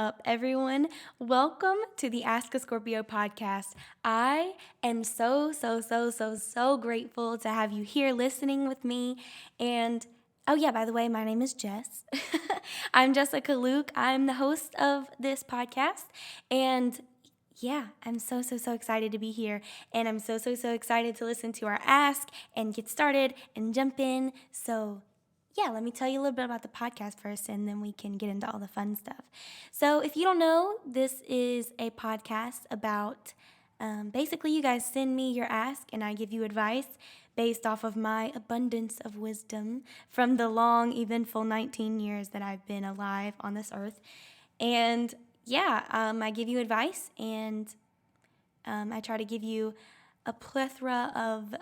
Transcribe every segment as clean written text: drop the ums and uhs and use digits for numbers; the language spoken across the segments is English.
up, everyone? Welcome to the Ask a Scorpio podcast. I am so grateful to have you here listening with me. And oh yeah, by the way, my name is Jess. I'm Jessica Luke. I'm the host of this podcast. And yeah, I'm so excited to be here. And I'm so excited to listen to our ask and get started and jump in. So yeah, let me tell you a little bit about the podcast first, and then we can get into all the fun stuff. So if you don't know, this is a podcast about basically you guys send me your ask, and I give you advice based off of my abundance of wisdom from the long, eventful 19 years that I've been alive on this earth. And yeah, I give you advice, and I try to give you a plethora of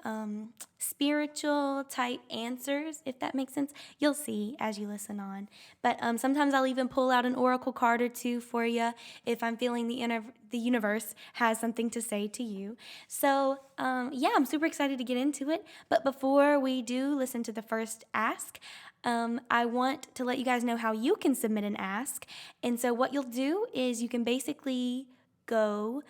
spiritual type answers, if that makes sense. You'll see as you listen on. But sometimes I'll even pull out an oracle card or two for you if I'm feeling the universe has something to say to you. So yeah, I'm super excited to get into it. But before we do listen to the first ask, I want to let you guys know how you can submit an ask. And so what you'll do is you can basically go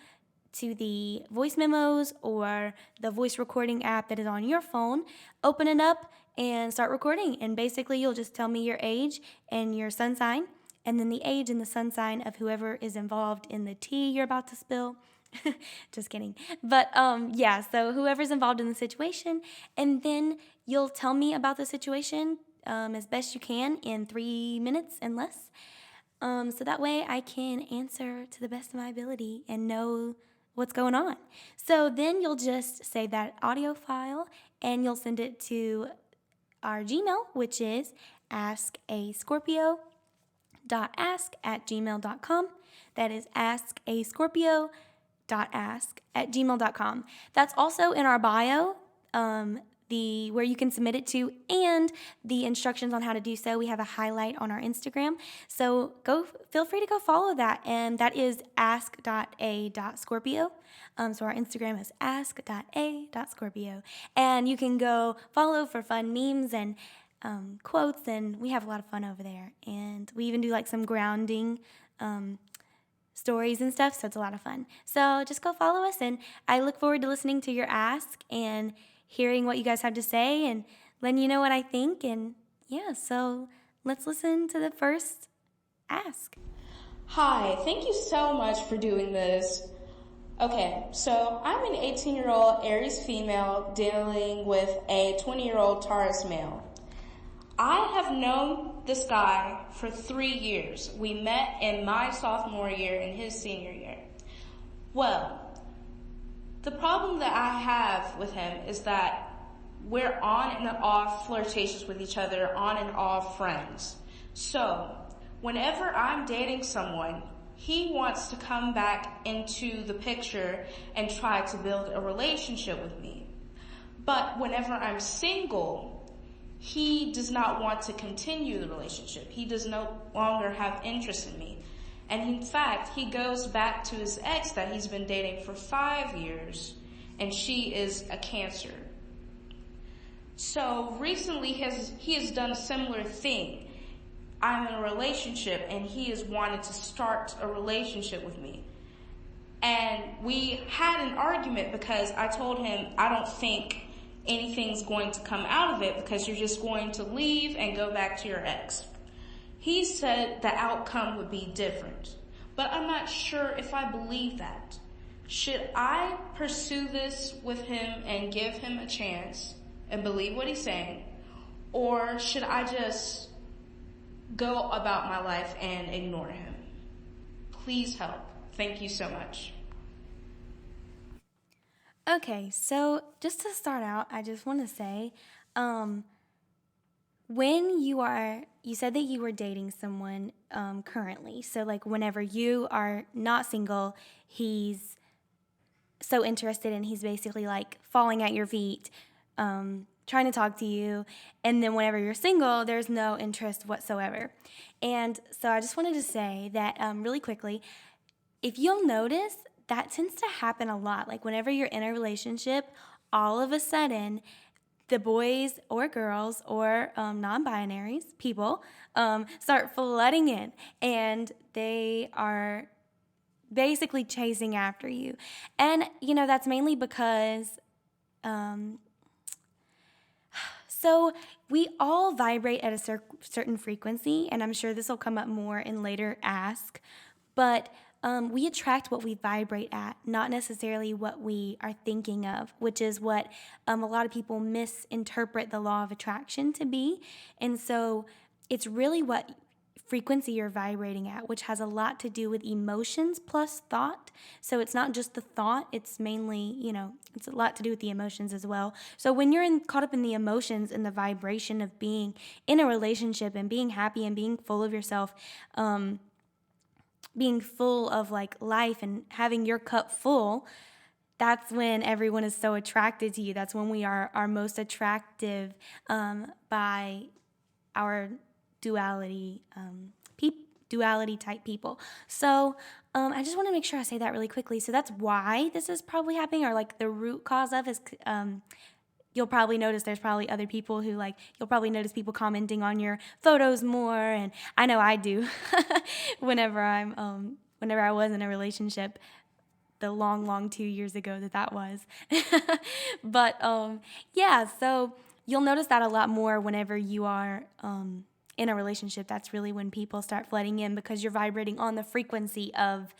to the voice memos or the voice recording app that is on your phone, open it up and start recording. And basically you'll just tell me your age and your sun sign, and then the age and the sun sign of whoever is involved in the tea you're about to spill. Just kidding. But yeah, so whoever's involved in the situation, and then you'll tell me about the situation as best you can in 3 minutes and less. So that way I can answer to the best of my ability and know what's going on. So then you'll just save that audio file and you'll send it to our Gmail, which is askascorpio.ask@gmail.com. That is askascorpio.ask@gmail.com. That's also in our bio, where you can submit it to, and the instructions on how to do so. We have a highlight on our Instagram, so feel free to go follow that, and that is ask.a.scorpio. So our Instagram is ask.a.scorpio, and you can go follow for fun memes and quotes, and we have a lot of fun over there, and we even do like some grounding stories and stuff, so it's a lot of fun. So just go follow us, and I look forward to listening to your ask and hearing what you guys have to say and letting you know what I think. And yeah, so let's listen to the first ask. Hi, thank you so much for doing this. Okay, so I'm an 18-year-old Aries female dealing with a 20-year-old Taurus male. I have known this guy for 3 years. We met in my sophomore year and his senior year. Well, the problem that I have with him is that we're on and off flirtatious with each other, on and off friends. So whenever I'm dating someone, he wants to come back into the picture and try to build a relationship with me. But whenever I'm single, he does not want to continue the relationship. He does no longer have interest in me. And in fact, he goes back to his ex that he's been dating for 5 years, and she is a Cancer. So recently he has done a similar thing. I'm in a relationship and he has wanted to start a relationship with me. And we had an argument because I told him I don't think anything's going to come out of it because you're just going to leave and go back to your ex. He said the outcome would be different, but I'm not sure if I believe that. Should I pursue this with him and give him a chance and believe what he's saying, or should I just go about my life and ignore him? Please help. Thank you so much. Okay, so just to start out, I just want to say, when you said that you were dating someone currently, so like whenever you are not single, he's so interested and he's basically like falling at your feet, trying to talk to you, and then whenever you're single, there's no interest whatsoever. And so I just wanted to say that really quickly, if you'll notice, that tends to happen a lot. Like whenever you're in a relationship, all of a sudden, the boys or girls or non-binaries, people, start flooding in, and they are basically chasing after you. And, that's mainly because, so we all vibrate at a certain frequency, and I'm sure this will come up more in later ask, but we attract what we vibrate at, not necessarily what we are thinking of, which is what a lot of people misinterpret the law of attraction to be. And so it's really what frequency you're vibrating at, which has a lot to do with emotions plus thought. So it's not just the thought, it's mainly, it's a lot to do with the emotions as well. So when you're caught up in the emotions and the vibration of being in a relationship and being happy and being full of yourself, being full of like life and having your cup full, that's when everyone is so attracted to you. That's when we are our most attractive by our duality duality type people. So I just want to make sure I say that really quickly. So that's why this is probably happening, or like the root cause of is you'll probably notice there's probably other people who you'll probably notice people commenting on your photos more, and I know I do whenever I was in a relationship, the long 2 years ago that was. But yeah, so you'll notice that a lot more whenever you are in a relationship. That's really when people start flooding in, because you're vibrating on the frequency of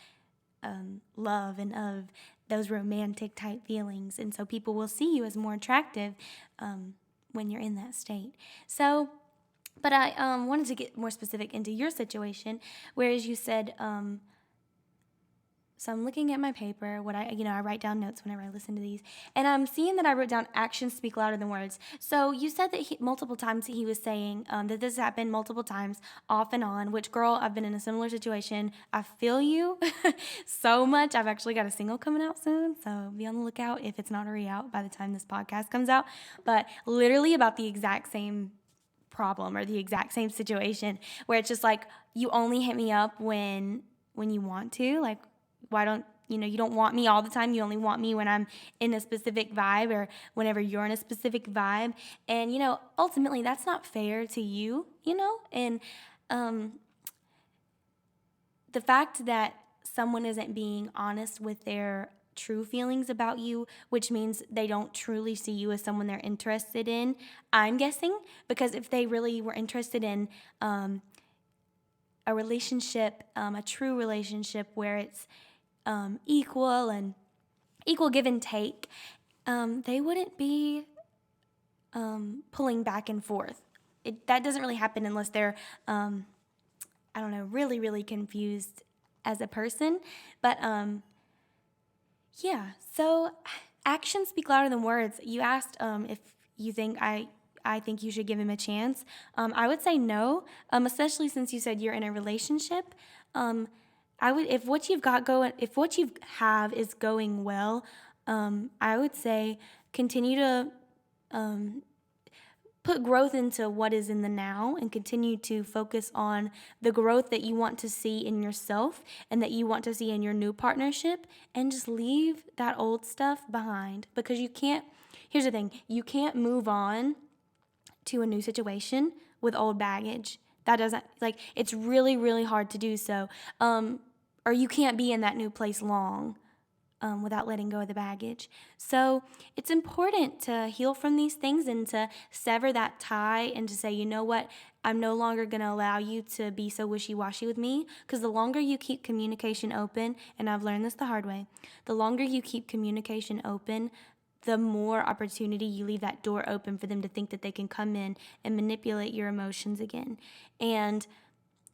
love and of those romantic type feelings. And so people will see you as more attractive when you're in that state. So, but I wanted to get more specific into your situation, whereas you said, so I'm looking at my paper, I write down notes whenever I listen to these, and I'm seeing that I wrote down actions speak louder than words. So you said that multiple times he was saying that this happened multiple times off and on, which, girl, I've been in a similar situation. I feel you so much. I've actually got a single coming out soon, so be on the lookout if it's not already out by the time this podcast comes out. But literally about the exact same problem or the exact same situation, where it's just like, you only hit me up when you want to, like, why don't you don't want me all the time. You only want me when I'm in a specific vibe, or whenever you're in a specific vibe. And ultimately that's not fair to you. And the fact that someone isn't being honest with their true feelings about you, which means they don't truly see you as someone they're interested in, I'm guessing, because if they really were interested in a relationship, a true relationship where it's equal give and take, they wouldn't be pulling back and forth. That doesn't really happen unless they're, really, really confused as a person. But yeah, so actions speak louder than words. You asked if you think I think you should give him a chance. I would say no, especially since you said you're in a relationship. I would, if what you have is going well, I would say continue to put growth into what is in the now, and continue to focus on the growth that you want to see in yourself and that you want to see in your new partnership, and just leave that old stuff behind, because here's the thing, you can't move on to a new situation with old baggage. That doesn't, it's really, really hard to do so. Or you can't be in that new place long without letting go of the baggage. So it's important to heal from these things and to sever that tie, and to say, you know what, I'm no longer going to allow you to be so wishy-washy with me, because the longer you keep communication open, and I've learned this the hard way, the longer you keep communication open, the more opportunity you leave that door open for them to think that they can come in and manipulate your emotions again. And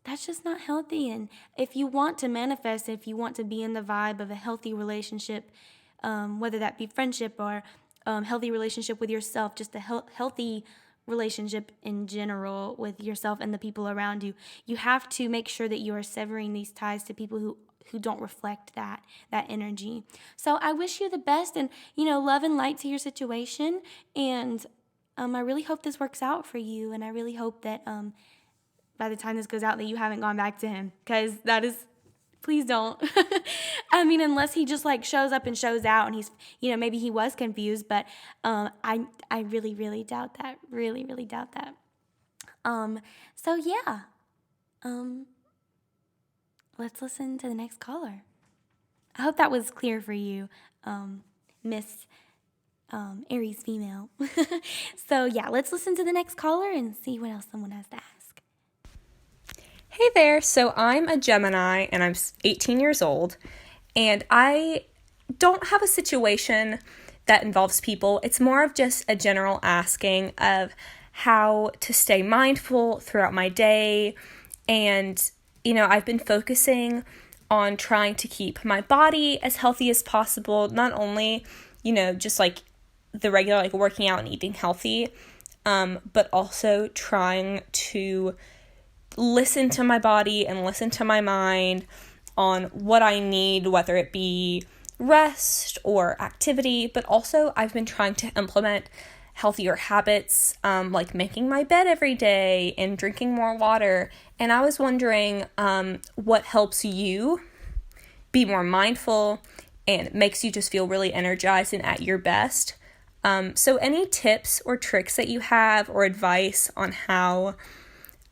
that's just not healthy. And if you want to manifest, if you want to be in the vibe of a healthy relationship, whether that be friendship or healthy relationship with yourself, just a healthy relationship in general with yourself and the people around you, you have to make sure that you are severing these ties to people who don't reflect that energy. So I wish you the best, and love and light to your situation. And I really hope this works out for you, and I really hope that by the time this goes out that you haven't gone back to him, because that is Please don't. I mean, unless he just like shows up and shows out and he's, maybe he was confused, but I really, really doubt that. Really, really doubt that. So yeah. Let's listen to the next caller. I hope that was clear for you, Miss Aries female. So yeah, let's listen to the next caller and see what else someone has to ask. Hey there, so I'm a Gemini and I'm 18 years old, and I don't have a situation that involves people. It's more of just a general asking of how to stay mindful throughout my day, and I've been focusing on trying to keep my body as healthy as possible, not only, just like the regular like working out and eating healthy, but also trying to listen to my body and listen to my mind on what I need, whether it be rest or activity. But also I've been trying to implement healthier habits, like making my bed every day and drinking more water. And I was wondering what helps you be more mindful and makes you just feel really energized and at your best. So any tips or tricks that you have or advice on how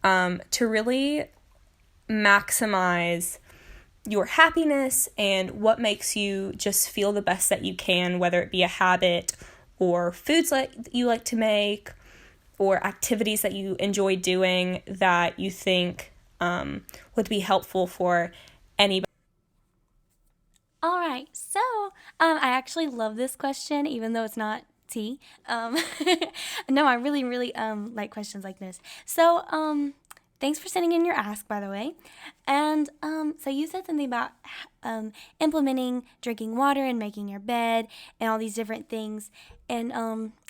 to really maximize your happiness and what makes you just feel the best that you can, whether it be a habit or foods that you like to make or activities that you enjoy doing that you think would be helpful for anybody. All right, so I actually love this question, even though it's not tea. No, I really, really like questions like this. So thanks for sending in your ask, by the way. And so you said something about implementing drinking water and making your bed and all these different things. And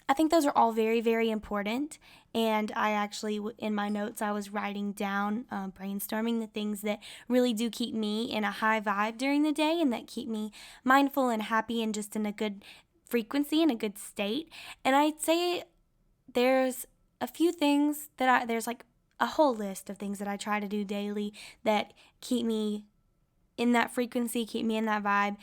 I think those are all very, very important. And I actually, in my notes, I was writing down, brainstorming the things that really do keep me in a high vibe during the day and that keep me mindful and happy and just in a good frequency and a good state. And I'd say there's a few things there's like a whole list of things that I try to do daily that keep me in that frequency, keep me in that vibe.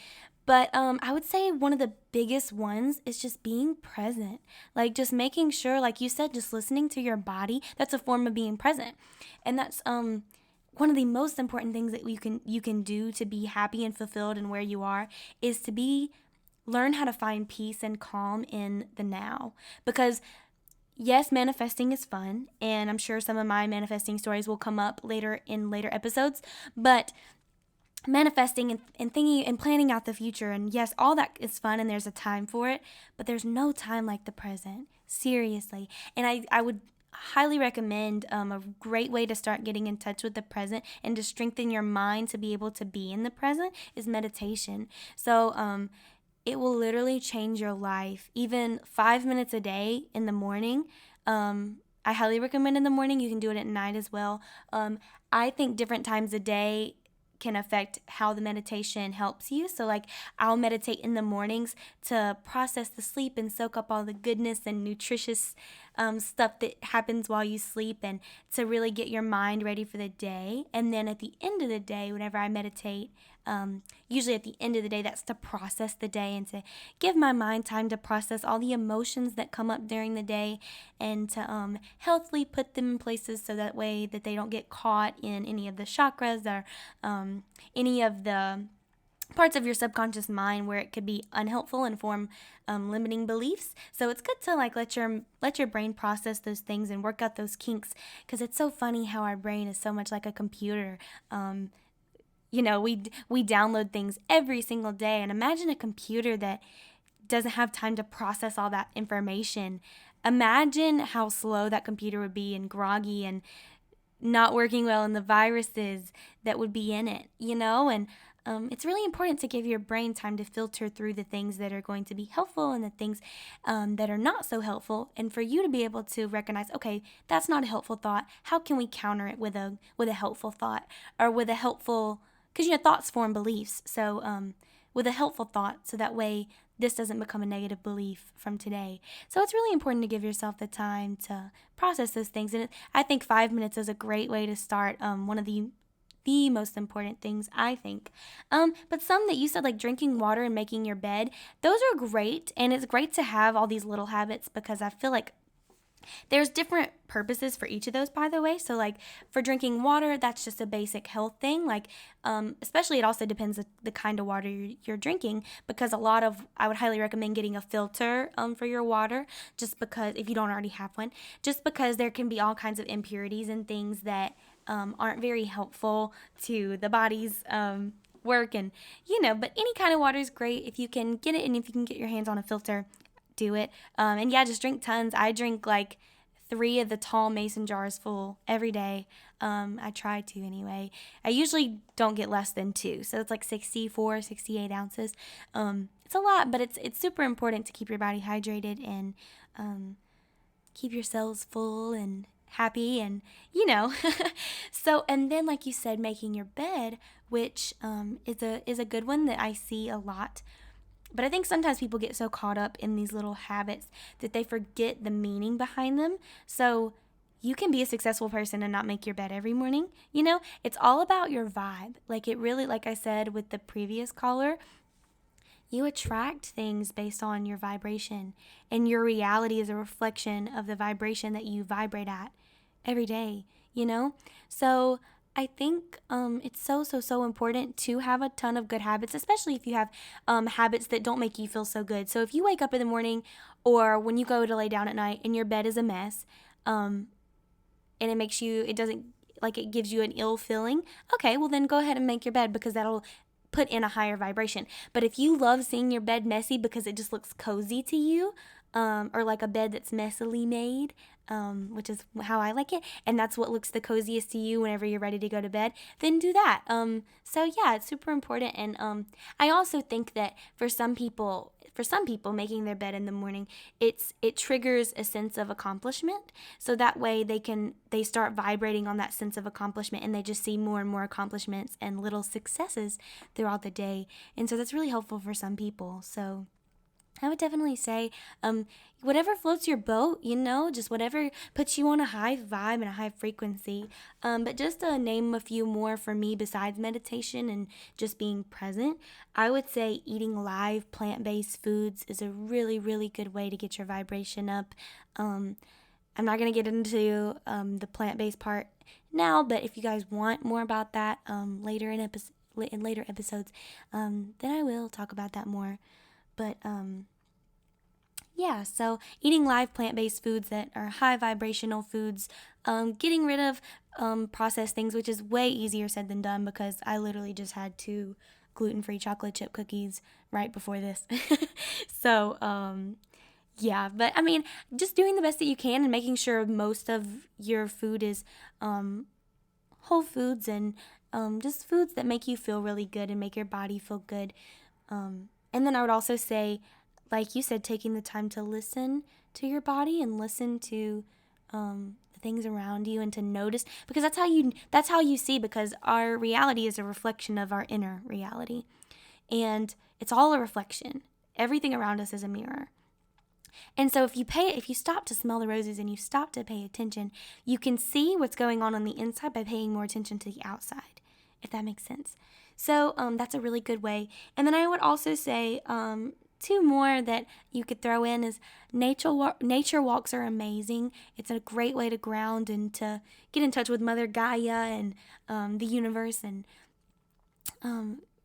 But I would say one of the biggest ones is just being present. Like just making sure, like you said, just listening to your body. That's a form of being present. And that's one of the most important things that you can do to be happy and fulfilled in where you are is to learn how to find peace and calm in the now. Because yes, manifesting is fun, and I'm sure some of my manifesting stories will come up later in later episodes, but manifesting and thinking and planning out the future, and yes, all that is fun and there's a time for it, but there's no time like the present, seriously. And I would highly recommend a great way to start getting in touch with the present and to strengthen your mind to be able to be in the present is meditation. So it will literally change your life. Even 5 minutes a day in the morning. I highly recommend in the morning. You can do it at night as well. I think different times a day can affect how the meditation helps you. So like I'll meditate in the mornings to process the sleep and soak up all the goodness and nutritious stuff that happens while you sleep and to really get your mind ready for the day. And then at the end of the day, whenever I meditate, usually at the end of the day, that's to process the day and to give my mind time to process all the emotions that come up during the day and to healthily put them in places so that way that they don't get caught in any of the chakras or any of the parts of your subconscious mind where it could be unhelpful and form limiting beliefs. So it's good to like let your brain process those things and work out those kinks, because it's so funny how our brain is so much like a computer. We download things every single day, and imagine a computer that doesn't have time to process all that information. Imagine how slow that computer would be and groggy and not working well, and the viruses that would be in it, and it's really important to give your brain time to filter through the things that are going to be helpful and the things that are not so helpful, and for you to be able to recognize, okay, that's not a helpful thought. How can we counter it with a helpful thought, or with a helpful, because thoughts form beliefs. So with a helpful thought, so that way this doesn't become a negative belief from today. So it's really important to give yourself the time to process those things. And I think 5 minutes is a great way to start. One of the the most important things, I think. But some that you said, like drinking water and making your bed, those are great. And it's great to have all these little habits because I feel like there's different purposes for each of those, by the way. So, like, for drinking water, that's just a basic health thing. Like, especially it also depends the kind of water you're drinking, because I would highly recommend getting a filter for your water, just because, if you don't already have one, just because there can be all kinds of impurities and things that aren't very helpful to the body's work. And, but any kind of water is great if you can get it, and if you can get your hands on a filter, do it. And yeah, just drink tons. I drink like 3 of the tall mason jars full every day. I try to anyway. I usually don't get less than 2, so it's like 64, 68 ounces. It's a lot, but it's super important to keep your body hydrated and keep your cells full and happy, and so, and then like you said, making your bed, which is a good one that I see a lot. But I think sometimes people get so caught up in these little habits that they forget the meaning behind them. So you can be a successful person and not make your bed every morning. It's all about your vibe. Like, it really, like I said with the previous caller, you attract things based on your vibration, and your reality is a reflection of the vibration that you vibrate at every day, So I think it's so important to have a ton of good habits, especially if you have habits that don't make you feel so good. So if you wake up in the morning, or when you go to lay down at night and your bed is a mess, and it gives you an ill feeling, okay, well then go ahead and make your bed, because that'll put in a higher vibration. But if you love seeing your bed messy because it just looks cozy to you, or like a bed that's messily made, which is how I like it, and that's what looks the coziest to you whenever you're ready to go to bed, then do that. So yeah, it's super important. And I also think that for some people making their bed in the morning, it triggers a sense of accomplishment. So that way they start vibrating on that sense of accomplishment, and they just see more and more accomplishments and little successes throughout the day. And so that's really helpful for some people. So I would definitely say whatever floats your boat, just whatever puts you on a high vibe and a high frequency. But just to name a few more for me besides meditation and just being present, I would say eating live plant-based foods is a really, really good way to get your vibration up. I'm not going to get into the plant-based part now, but if you guys want more about that later in later episodes, then I will talk about that more. But yeah, so eating live plant-based foods that are high vibrational foods, getting rid of processed things, which is way easier said than done, because I literally just had 2 gluten-free chocolate chip cookies right before this. So yeah, but I mean, just doing the best that you can and making sure most of your food is whole foods, and just foods that make you feel really good and make your body feel good. And then I would also say, like you said, taking the time to listen to your body and listen to the things around you, and to notice, because that's how you see, because our reality is a reflection of our inner reality, and it's all a reflection. Everything around us is a mirror. And so if you stop to smell the roses and you stop to pay attention, you can see what's going on the inside by paying more attention to the outside, if that makes sense. So that's a really good way. And then I would also say 2 more that you could throw in is nature walks are amazing. It's a great way to ground and to get in touch with Mother Gaia and the universe, and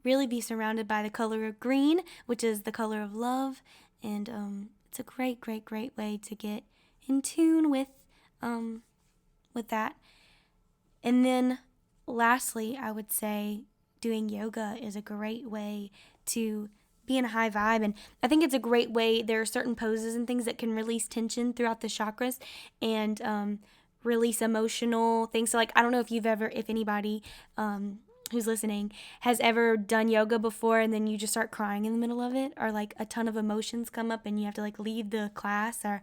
really be surrounded by the color of green, which is the color of love. And it's a great way to get in tune with that. And then lastly, I would say doing yoga is a great way to be in a high vibe. And I think it's a great way. There are certain poses and things that can release tension throughout the chakras and release emotional things. So like, I don't know if anybody who's listening has ever done yoga before, and then you just start crying in the middle of it, or like a ton of emotions come up and you have to like leave the class, or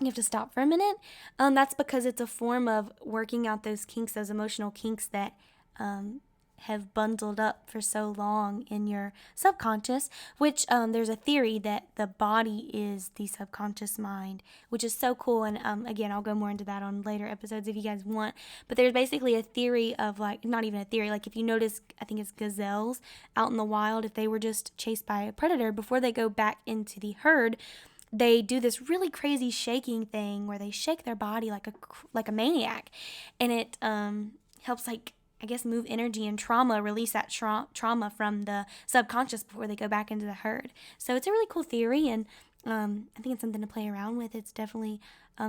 you have to stop for a minute. That's because it's a form of working out those kinks, those emotional kinks that have bundled up for so long in your subconscious, which there's a theory that the body is the subconscious mind, which is so cool. And again, I'll go more into that on later episodes if you guys want. But there's basically a theory of, like, not even a theory, like if you notice, I think it's gazelles out in the wild, if they were just chased by a predator, before they go back into the herd, they do this really crazy shaking thing where they shake their body like a maniac, and it helps, like, I guess, move energy and trauma, release that trauma from the subconscious before they go back into the herd. So it's a really cool theory, and I think it's something to play around with. It's definitely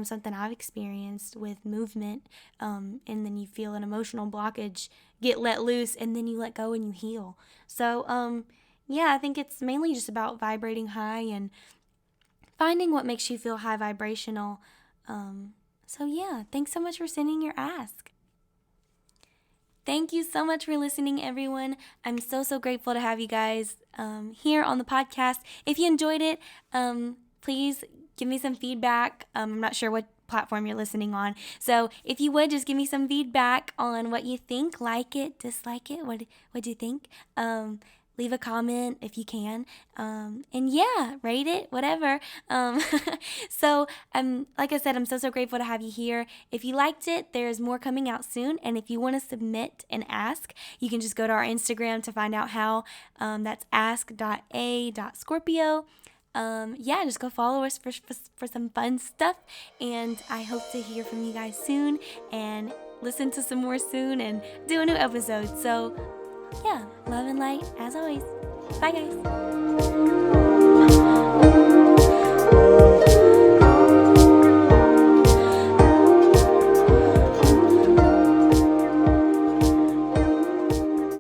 something I've experienced with movement, and then you feel an emotional blockage get let loose, and then you let go and you heal. So yeah, I think it's mainly just about vibrating high and finding what makes you feel high vibrational. So yeah, thanks so much for sending your ask. Thank you so much for listening, everyone. I'm so grateful to have you guys here on the podcast. If you enjoyed it, please give me some feedback. I'm not sure what platform you're listening on. So if you would, just give me some feedback on what you think. Like it, dislike it. What do you think? Leave a comment if you can. And yeah, rate it, whatever. So like I said, I'm so grateful to have you here. If you liked it, there's more coming out soon. And if you want to submit an ask, you can just go to our Instagram to find out how. That's ask.a.scorpio. Yeah, just go follow us for some fun stuff. And I hope to hear from you guys soon and listen to some more soon and do a new episode. So yeah, love and light as always. Bye, guys.